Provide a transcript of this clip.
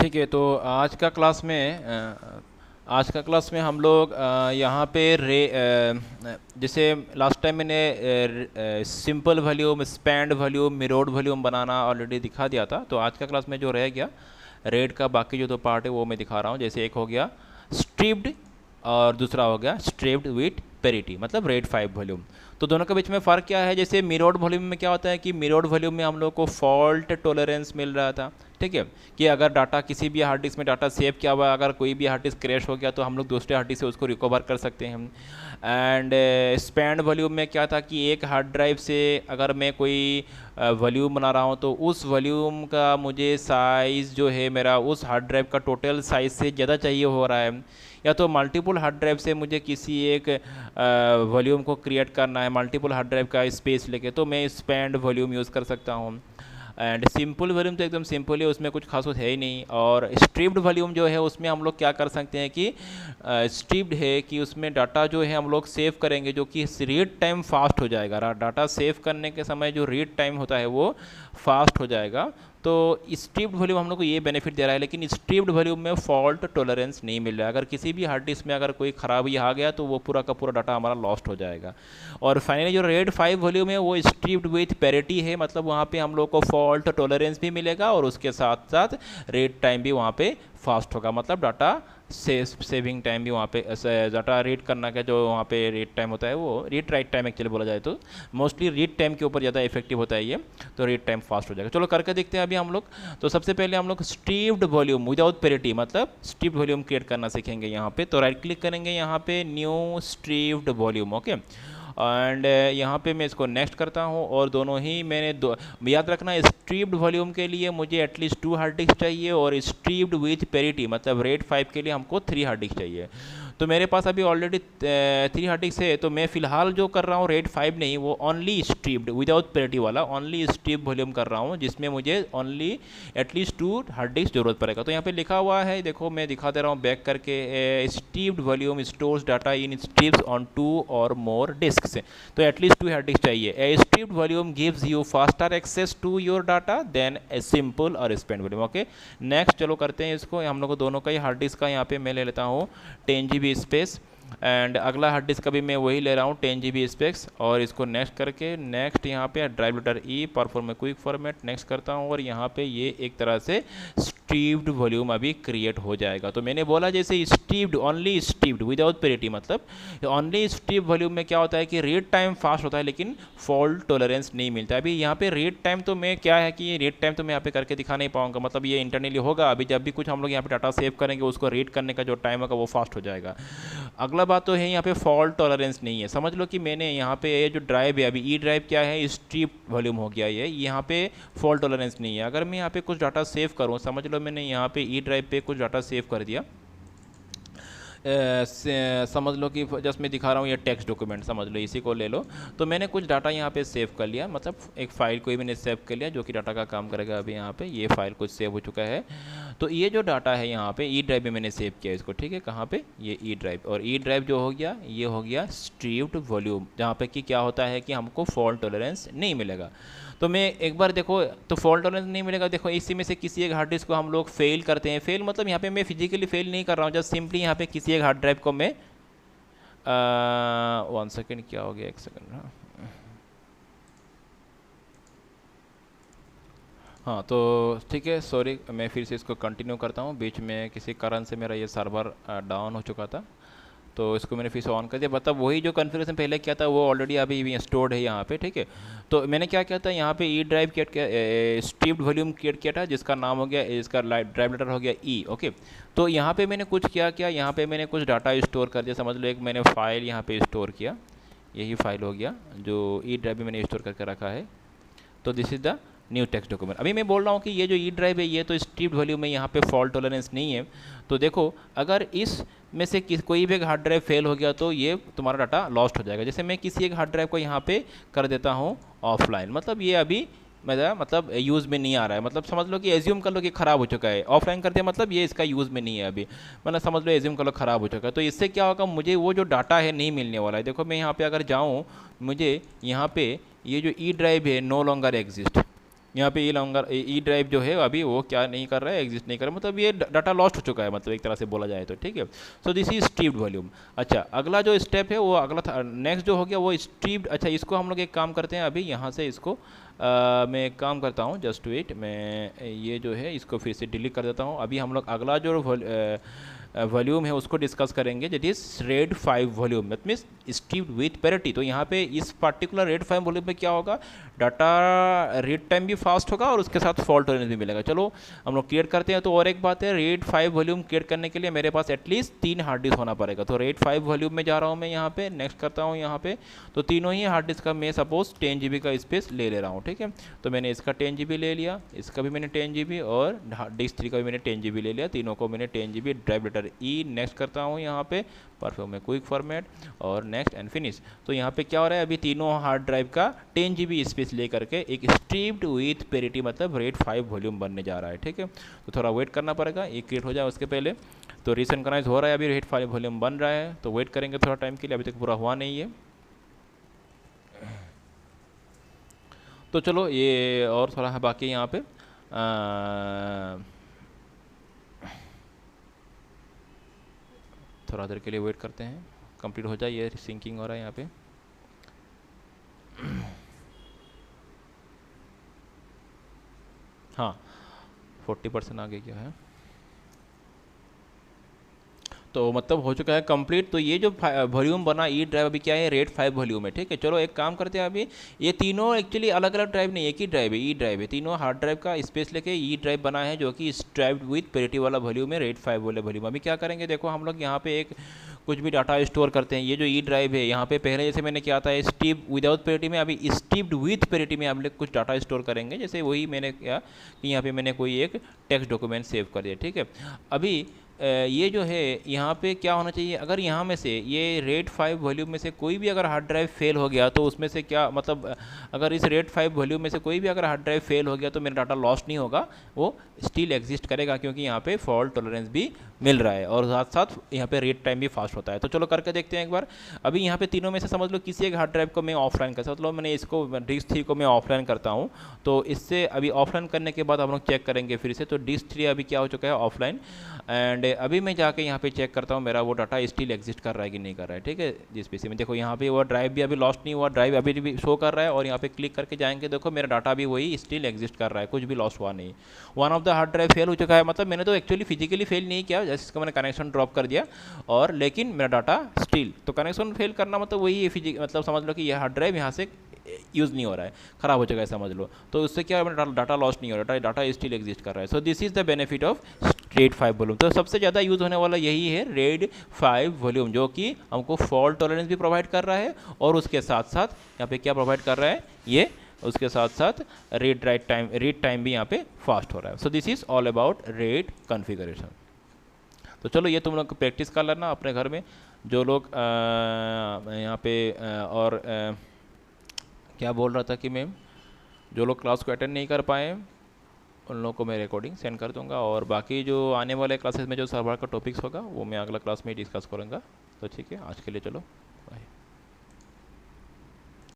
ठीक है। तो आज का क्लास में हम लोग यहाँ पे जैसे लास्ट टाइम मैंने simple volume, spanned volume, mirrored volume बनाना ऑलरेडी दिखा दिया था। तो आज का क्लास में जो रह गया रेड का बाकी जो दो पार्ट है वो मैं दिखा रहा हूँ। जैसे एक हो गया स्ट्रिप्ड और दूसरा हो गया स्ट्रिप्ड विथ पेरिटी, मतलब रेड 5 वॉल्यूम। तो दोनों के बीच में फ़र्क क्या है? जैसे मिरर्ड वॉल्यूम में क्या होता है कि मिरर्ड वॉल्यूम में हम लोग को फॉल्ट टॉलरेंस मिल रहा था, ठीक है, कि अगर डाटा किसी भी हार्ड डिस्क में डाटा सेव किया हुआ, अगर कोई भी हार्ड डिस्क क्रैश हो गया तो हम लोग दूसरे हार्ड डिस्क से उसको रिकवर कर सकते हैं। एंड स्पैंड वॉल्यूम में क्या था कि एक हार्ड ड्राइव से अगर मैं कोई वॉल्यूम बना रहा हूँ तो उस वॉल्यूम का मुझे साइज़ जो है मेरा उस हार्ड ड्राइव का टोटल साइज़ से ज़्यादा चाहिए हो रहा है, या तो मल्टीपल हार्ड ड्राइव से मुझे किसी एक वॉल्यूम को क्रिएट करना है मल्टीपल हार्ड ड्राइव का स्पेस लेके, तो मैं स्पैंड वॉल्यूम यूज़ कर सकता हूँ। एंड सिंपल वॉल्यूम तो एकदम सिंपल है, उसमें कुछ खास है ही नहीं। और स्ट्रिप्ड वॉल्यूम जो है उसमें हम लोग क्या कर सकते हैं कि स्ट्रिप्ड है कि उसमें डाटा जो है हम लोग सेव करेंगे जो कि रीड टाइम फास्ट हो जाएगा। डाटा सेव करने के समय जो रीड टाइम होता है वो फास्ट हो जाएगा। तो स्ट्रिप्ड वॉल्यूम हम लोग को ये बेनिफिट दे रहा है, लेकिन स्ट्रिप्ड वॉल्यूम में फॉल्ट टॉलरेंस नहीं मिल रहा है। अगर किसी भी हार्ड डिस्क में अगर कोई खराबी आ गया तो वो पूरा का पूरा डाटा हमारा लॉस्ट हो जाएगा। और फाइनली जो रेड 5 वॉल्यूम है वो स्ट्रिप्ड विथ पैरिटी है, मतलब वहाँ पे हम लोग को फॉल्ट टॉलरेंस भी मिलेगा और उसके साथ साथ रीड टाइम भी वहाँ पे फास्ट होगा, मतलब डाटा सेविंग टाइम भी वहाँ पे डाटा रीड करना का जो वहाँ पे रीड टाइम होता है वो रीड राइट टाइम एक्चुअली बोला जाए तो मोस्टली रीड टाइम के ऊपर ज़्यादा इफेक्टिव होता है ये, तो रीड टाइम फास्ट हो जाएगा। चलो करके देखते हैं अभी हम लोग। तो सबसे पहले हम लोग स्ट्रिप्ड वॉल्यूम विदाउट पेरिटी मतलब स्ट्रिप्ड वॉल्यूम क्रिएट करना सीखेंगे यहाँ पे। तो राइट क्लिक करेंगे यहाँ पे new striped volume, okay. And यहाँ पे मैं इसको नेक्स्ट करता हूँ और दोनों ही याद रखना स्ट्रिप्ड वॉल्यूम के लिए मुझे एटलीस्ट 2 हार्ड डिस्क चाहिए और स्ट्रिप्ड विथ पेरिटी मतलब रेड 5 के लिए हमको 3 हार्ड डिस्क चाहिए। तो मेरे पास अभी ऑलरेडी 3 हार्ड डिस्क है, तो मैं फिलहाल जो कर रहा हूँ रेड 5 नहीं, वो ओनली स्ट्रिप्ड विदाउट पेरिटी वाला ओनली स्ट्रिप वॉल्यूम कर रहा हूँ, जिसमें मुझे ओनली एटलीस्ट 2 हार्ड डिस्क जरूरत पड़ेगा। तो यहाँ पे लिखा हुआ है, देखो मैं दिखा दे रहा हूँ बैक करके, striped volume stores data in strips on 2 or more disc से, तो एटलीस्ट 2 हार्ड डिस्क चाहिए। A striped volume gives you faster access to your data than a simple और स्पैंड वॉल्यूम, ओके। नेक्स्ट चलो करते हैं इसको, हम लोग को दोनों का ही हार्ड डिस्क का यहाँ पे मैं ले लेता हूँ 10 GB स्पेस, एंड अगला हार्ड डिस्क का भी मैं वही ले रहा हूँ 10 GB स्पेस। और इसको नेक्स्ट करके नेक्स्ट यहाँ पे ड्राइव लेटर ई परफॉर्म में क्विक फॉर्मेट नेक्स्ट करता हूँ और यहाँ पे ये एक तरह से स्ट्रिप्ड वॉल्यूम अभी क्रिएट हो जाएगा। तो मैंने बोला जैसे striped only striped without parity, मतलब ओनली स्ट्रिप वॉल्यूम में क्या होता है कि रीड टाइम फास्ट होता है लेकिन फॉल्ट टॉलरेंस नहीं मिलता है। अभी यहाँ पे रीड टाइम तो मैं क्या है कि रीड टाइम तो मैं यहाँ पे करके दिखा नहीं पाऊंगा, मतलब ये इंटरनली होगा। अभी जब भी कुछ हम लोग यहाँ पे डाटा सेव करेंगे उसको रीड करने का जो टाइम होगा वो फास्ट हो जाएगा। अगला बात तो है यहाँ पे फॉल्ट टॉलरेंस नहीं है। समझ लो कि मैंने यहाँ पे ये जो ड्राइव है अभी ई ड्राइव क्या है स्ट्रिप वॉल्यूम हो गया ये, यहाँ पे फॉल्ट टॉलरेंस नहीं है। अगर मैं यहाँ पे कुछ डाटा सेव करूँ, समझ लो मैंने यहाँ पे ई ड्राइव पे कुछ डाटा सेव कर दिया, समझ लो कि जस्ट मैं दिखा रहा हूँ ये टेक्स्ट डॉक्यूमेंट, समझ लो इसी को ले लो। तो मैंने कुछ डाटा यहाँ पे सेव कर लिया, मतलब एक फ़ाइल को ही मैंने सेव कर लिया जो कि डाटा का काम करेगा। अभी यहाँ पे ये फाइल कुछ सेव हो चुका है। तो ये जो डाटा है यहाँ पे ई ड्राइव में मैंने सेव किया इसको, ठीक है, कहाँ पे ये ई ड्राइव, और ई ड्राइव जो हो गया ये हो गया स्ट्रिप्ड वॉल्यूम, जहाँ पे कि क्या होता है कि हमको फॉल्ट टॉलरेंस नहीं मिलेगा। तो मैं एक बार देखो, तो फॉल्ट टॉलरेंस नहीं मिलेगा, देखो इसी में से किसी एक हार्ड डिस्क को हम लोग फेल करते हैं। फेल मतलब यहाँ पे मैं फिजिकली फेल नहीं कर रहा हूँ, जस्ट सिंपली यहाँ पे किसी एक हार्ड ड्राइव को मैं 1 सेकेंड, क्या हो गया, 1 सेकेंड, हाँ तो ठीक है, सॉरी मैं फिर से इसको कंटिन्यू करता हूँ। बीच में किसी कारण से मेरा ये सर्वर डाउन हो चुका था, तो इसको मैंने फिर से ऑन कर दिया। मतलब वही जो कॉन्फ़िगरेशन पहले किया था वो ऑलरेडी अभी स्टोर्ड है यहाँ पे, ठीक है। तो मैंने क्या किया था यहाँ पे ई ड्राइव क्रिएट किया, स्ट्रिप्ड वॉल्यूम क्रिएट किया था जिसका नाम हो गया, इसका ड्राइव लेटर हो गया ई, ओके। तो यहाँ पे मैंने कुछ किया, यहाँ पे मैंने कुछ डाटा स्टोर कर दिया। समझ लो एक मैंने फाइल यहाँ पे स्टोर किया, यही फाइल हो गया जो ई ड्राइव में मैंने स्टोर करके रखा है। तो this is the new text document. अभी मैं बोल रहा हूँ कि ये जो ई ड्राइव है ये तो स्ट्रिप्ड वॉल्यूम में यहाँ पे फॉल्ट टॉलरेंस नहीं है। तो देखो अगर इस में से कोई भी एक हार्ड ड्राइव फेल हो गया तो ये तुम्हारा डाटा लॉस्ट हो जाएगा। जैसे मैं किसी एक हार्ड ड्राइव को यहाँ पे कर देता हूँ ऑफलाइन, मतलब ये अभी मेरा मतलब यूज़ में नहीं आ रहा है, मतलब समझ लो कि एज्यूम कर लो कि ख़राब हो चुका है। ऑफलाइन कर दिया मतलब ये इसका यूज़ में नहीं है अभी, मतलब समझ लो एज्यूम कर लो ख़राब हो चुका है। तो इससे क्या होगा, मुझे वो जो डाटा है नहीं मिलने वाला है। देखो मैं यहाँ पे अगर जाऊँ, मुझे यहाँ पे ये जो ई ड्राइव है नो लॉन्गर एग्जिस्ट, यहाँ पे ये लॉन्गर ई ड्राइव जो है अभी वो क्या नहीं कर रहा है, एग्जिस्ट नहीं कर रहा है, मतलब ये डाटा लॉस्ट हो चुका है, मतलब एक तरह से बोला जाए तो, ठीक है। So this is striped volume. अच्छा, अगला जो स्टेप है वो अगला था, नेक्स्ट जो हो गया वो स्ट्रीप्ड। अच्छा, इसको हम लोग एक काम करते हैं, अभी यहाँ से इसको मैं एक काम करता हूँ, जस्ट वेट, मैं ये जो है इसको फिर से डिलीट कर देता हूँ। अभी हम लोग अगला जो वॉल्यूम है उसको डिस्कस करेंगे, that is RAID 5 volume, that means striped with parity. तो यहाँ पे इस पर्टिकुलर रेड 5 वॉल्यूम में क्या होगा, डाटा रीड टाइम भी फास्ट होगा और उसके साथ फॉल्ट टॉलरेंस भी मिलेगा। चलो हम लोग क्रिएट करते हैं। तो और एक बात है, रेड 5 वॉल्यूम क्रिएट करने के लिए मेरे पास एटलीस्ट 3 हार्ड डिस्क होना पड़ेगा। तो रेड 5 वॉल्यूम में जा रहा हूँ मैं, यहाँ पे नेक्स्ट करता हूँ यहाँ पे। तो तीनों ही हार्ड डिस्क का मैं सपोज 10 GB का स्पेस ले ले रहा हूँ, ठीक है। तो मैंने इसका 10 GB ले लिया, इसका भी मैंने 10 GB और डिस्क 3 का भी मैंने 10 GB ले लिया, तीनों को मैंने 10 GB ड्राइव लेटर ई। नेक्स्ट करता हूँ यहाँ पे परफॉर्म में क्विक फॉर्मेट और नेक्स्ट एंड फिनिश। तो यहाँ पे क्या हो रहा है, अभी तीनों हार्ड ड्राइव का 10 GB स्पेस ले करके एक स्ट्रीप्ड विथ पैरिटी मतलब रेड 5 वॉल्यूम बनने जा रहा है, ठीक है। तो थोड़ा वेट करना पड़ेगा, एक क्रिएट हो जाए उसके पहले। तो रीसिंक्रोनाइज हो रहा है, अभी रेड 5 वॉल्यूम बन रहा है, तो वेट करेंगे थोड़ा टाइम के लिए, अभी तक पूरा हुआ नहीं है। तो चलो ये और थोड़ा है बाकी यहाँ पे थोड़ा देर के लिए वेट करते हैं, कंप्लीट हो जाए, ये सिंकिंग हो रहा है यहाँ पे। हाँ 40% आगे क्या है, तो मतलब हो चुका है कंप्लीट। तो ये जो वॉल्यूम बना ई ड्राइव अभी क्या है, रेड 5 वॉल्यूम है, ठीक है। चलो एक काम करते हैं, अभी ये तीनों एक्चुअली अलग अलग ड्राइव नहीं, एक ही ड्राइव है, ई ड्राइव है, तीनों हार्ड ड्राइव का स्पेस लेके ई ड्राइव बना है जो कि स्ट्राइव्ड विथ पैरिटी वाला वॉल्यूम है, रेड 5 वाला वॉल्यूम। अभी क्या करेंगे, देखो हम लोग यहाँ पे एक कुछ भी डाटा स्टोर करते हैं। ये जो ई ड्राइव है यहाँ पे पहले जैसे मैंने किया था स्टीप विदाउट पैरिटी में, अभी स्टीप्ड विथ पैरिटी में हम लोग कुछ डाटा स्टोर करेंगे। जैसे वही मैंने किया कि यहाँ पे मैंने कोई एक टेक्स्ट डॉक्यूमेंट सेव कर दिया, ठीक है। अभी ये जो है यहाँ पे क्या होना चाहिए, अगर यहाँ में से ये रेड 5 वॉल्यूम में से कोई भी अगर हार्ड ड्राइव फेल हो गया तो उसमें से क्या मतलब, अगर इस रेड 5 वॉल्यूम में से कोई भी अगर हार्ड ड्राइव फेल हो गया तो मेरा डाटा लॉस्ट नहीं होगा, वो स्टिल एग्जिस्ट करेगा, क्योंकि यहाँ पे फॉल्ट टॉलरेंस भी मिल रहा है और साथ साथ यहाँ पे रीड टाइम भी फास्ट होता है। तो चलो करके देखते हैं एक बार। अभी यहाँ पे तीनों में से समझ लो किसी एक हार्ड ड्राइव को मैं ऑफलाइन कर सकता, मतलब मैंने इसको डिस्क 3 को मैं ऑफलाइन करता हूँ। तो इससे अभी ऑफलाइन करने के बाद हम लोग चेक करेंगे फिर से। तो डिस्क 3 अभी क्या हो चुका है ऑफलाइन, एंड अभी मैं जाके यहाँ पे चेक करता हूँ मेरा वो डाटा स्टिल एग्जिस्ट कर रहा है कि नहीं कर रहा है, ठीक है। जिस पीसी में देखो यहाँ पे वो ड्राइव भी अभी लॉस्ट नहीं हुआ, ड्राइव अभी भी शो कर रहा है, और यहाँ पे क्लिक करके जाएंगे देखो मेरा डाटा भी वही स्टिल एग्जिस्ट कर रहा है, कुछ भी लॉस्ट हुआ नहीं। One of the hard drive fail हो चुका है, मतलब मैंने तो एक्चुअली फिजिकली फेल नहीं किया, जैसे इसका मैंने कनेक्शन ड्रॉप कर दिया और लेकिन मेरा डाटा स्टिल, तो कनेक्शन फेल करना मतलब वही है, मतलब समझ लो कि यह हार्ड ड्राइव यहाँ से यूज़ नहीं हो रहा है, ख़राब हो चुका है समझ लो। तो उससे क्या डाटा लॉस्ट नहीं हो रहा है, डाटा स्टिल एग्जिस्ट कर रहा है। So this is the benefit of red 5 volume. तो सबसे ज़्यादा यूज़ होने वाला यही है रेड 5 वॉल्यूम, जो कि हमको फॉल्ट टॉलरेंस भी प्रोवाइड कर रहा है और उसके साथ साथ यहाँ पे क्या प्रोवाइड कर रहा है, ये उसके साथ साथ रीड टाइम भी यहाँ पे फास्ट हो रहा है। So this is all about red configuration. तो चलो ये तुम लोग प्रैक्टिस कर लेना अपने घर में। जो लोग यहाँ पे और क्या बोल रहा था कि मैम, जो लोग क्लास को अटेंड नहीं कर पाए उन लोगों को मैं रिकॉर्डिंग सेंड कर दूंगा, और बाकी जो आने वाले क्लासेस में जो सर्वर का टॉपिक्स होगा वो मैं अगला क्लास में डिस्कस करूँगा। तो ठीक है, आज के लिए चलो।